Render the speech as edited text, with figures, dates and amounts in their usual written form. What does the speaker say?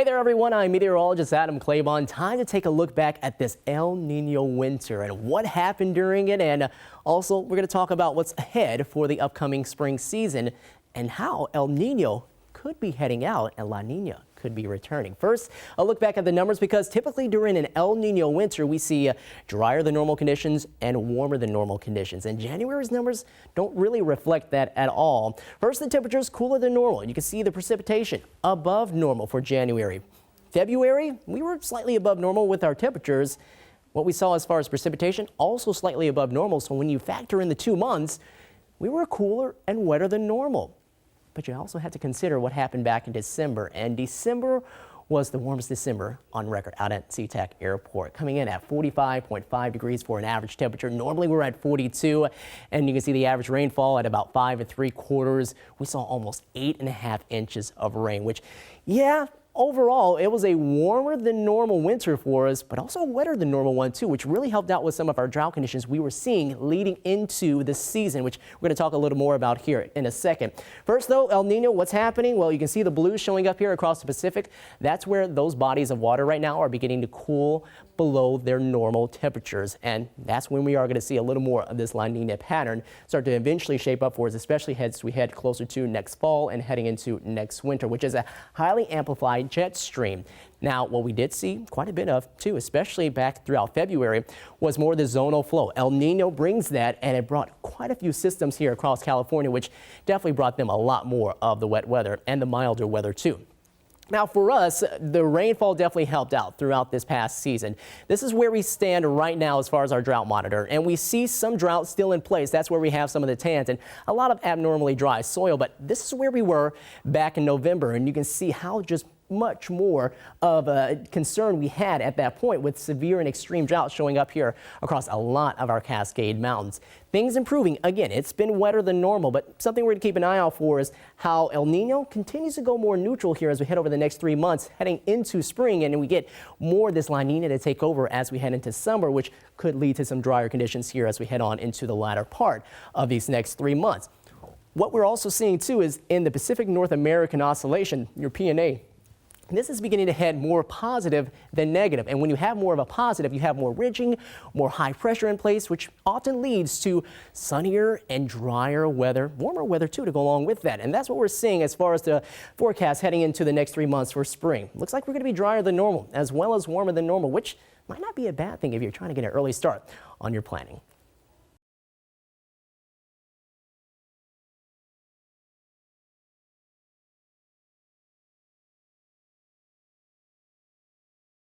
Hey there everyone, I'm meteorologist Adam Claibon. Time to take a look back at this El Nino winter and what happened during it, and also we're going to talk about what's ahead for the upcoming spring season and how El Nino could be heading out and La Nina could be returning. First, a look back at the numbers, because typically during an El Nino winter we see drier than normal conditions and warmer than normal conditions, and January's numbers don't really reflect that at all. First, the temperature is cooler than normal. You can see the precipitation above normal for January. February, we were slightly above normal with our temperatures. What we saw as far as precipitation, also slightly above normal. So when you factor in the 2 months, we were cooler and wetter than normal. But you also have to consider what happened back in December, and December was the warmest December on record out at SeaTac Airport, coming in at 45.5 degrees for an average temperature. Normally we're at 42, and you can see the average rainfall at about 5 3/4. We saw almost 8.5 inches of rain, which, yeah, overall, it was a warmer than normal winter for us, but also a wetter than normal one too, which really helped out with some of our drought conditions we were seeing leading into the season, which we're going to talk a little more about here in a second. First though, El Nino, what's happening? Well, you can see the blues showing up here across the Pacific. That's where those bodies of water right now are beginning to cool below their normal temperatures, and that's when we are going to see a little more of this La Nina pattern start to eventually shape up for us, especially as we head closer to next fall and heading into next winter, which is a highly amplified jet stream. Now, what we did see quite a bit of too, especially back throughout February, was more the zonal flow. El Nino brings that, and it brought quite a few systems here across California, which definitely brought them a lot more of the wet weather and the milder weather too. Now for us, the rainfall definitely helped out throughout this past season. This is where we stand right now as far as our drought monitor, and we see some drought still in place. That's where we have some of the tans and a lot of abnormally dry soil, but this is where we were back in November, and you can see how just much more of a concern we had at that point, with severe and extreme drought showing up here across a lot of our Cascade Mountains. Things improving. Again, it's been wetter than normal, but something we're going to keep an eye out for is how El Nino continues to go more neutral here as we head over the next 3 months, heading into spring, and we get more of this La Nina to take over as we head into summer, which could lead to some drier conditions here as we head on into the latter part of these next 3 months. What we're also seeing too is in the Pacific North American Oscillation, your PNA, this is beginning to head more positive than negative. And when you have more of a positive, you have more ridging, more high pressure in place, which often leads to sunnier and drier weather, warmer weather too to go along with that. And that's what we're seeing as far as the forecast heading into the next 3 months for spring. Looks like we're going to be drier than normal as well as warmer than normal, which might not be a bad thing if you're trying to get an early start on your planning.